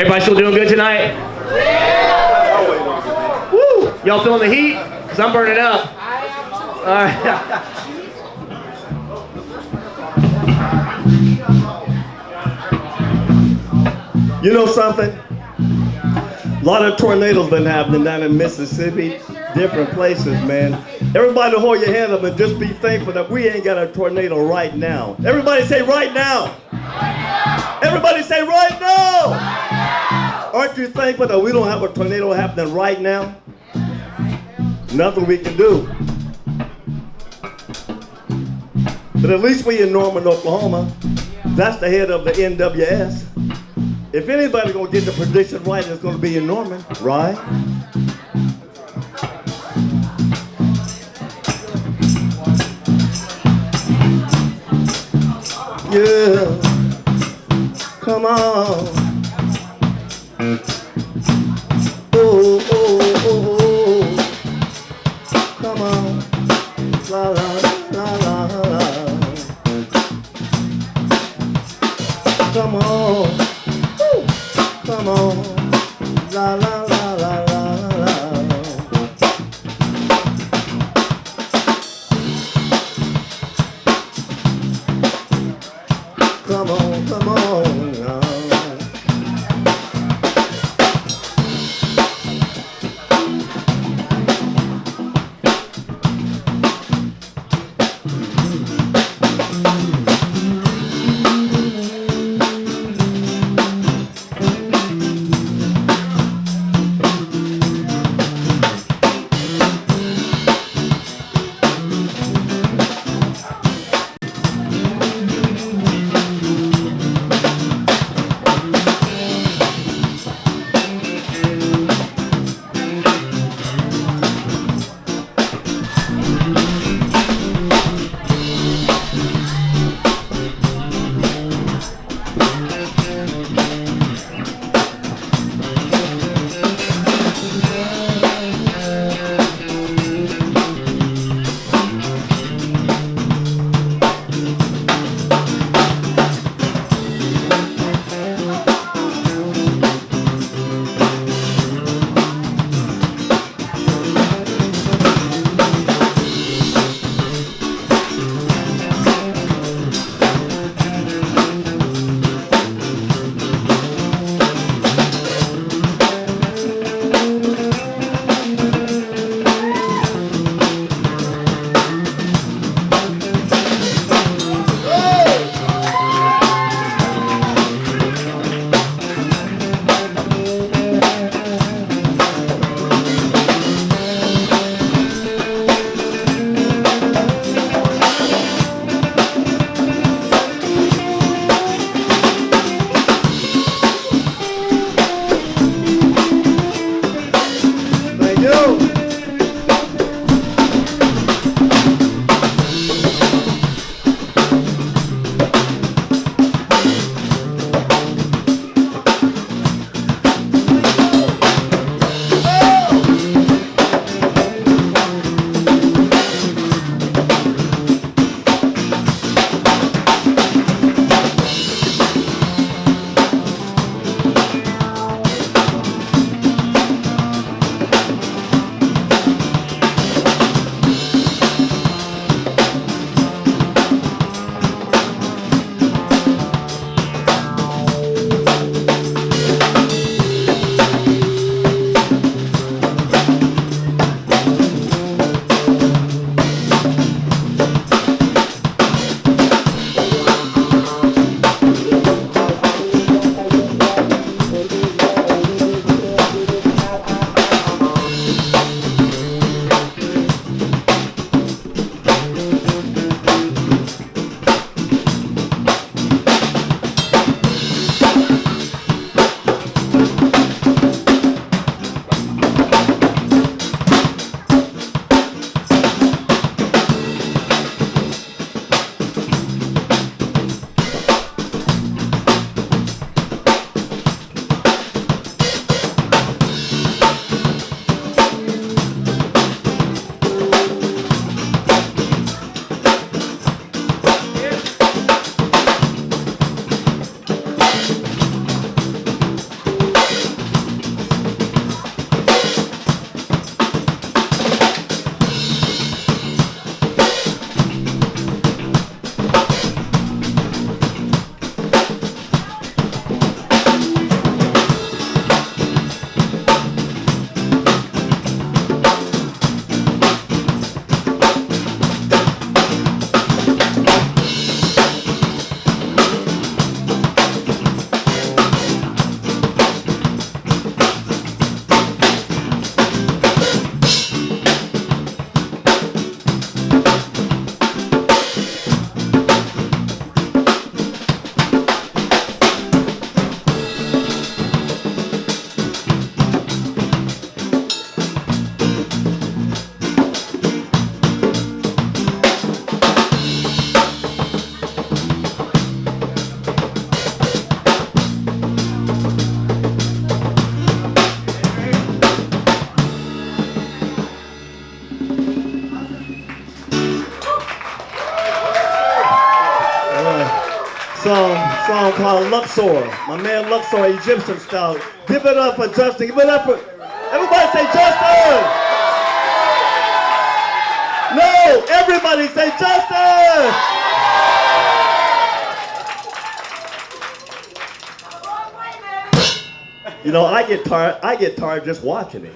Everybody still doing good tonight? Yeah. Woo! Y'all feeling the heat? Because I'm burning up. All right. You know something? A lot of tornadoes been happening down in Mississippi, different places, man. Everybody hold your hand up and just be thankful that we ain't got a tornado right now. Everybody say right now. Everybody say right now. Aren't you thankful that we don't have a tornado happening right now? Nothing we can do. But at least we in Norman, Oklahoma. That's the head of the NWS. If anybody's gonna get the prediction right, it's gonna be in Norman, right? Yeah, come on. Oh, oh, oh, oh. Come on. La, la, la, la, la. Come on. Come on, la la la la la la. Come on, come on. Song called Luxor. My man Luxor, Egyptian style. Give it up for Justin. Give it up for, everybody say Justin. No, everybody say Justin. You know, I get tired just watching it.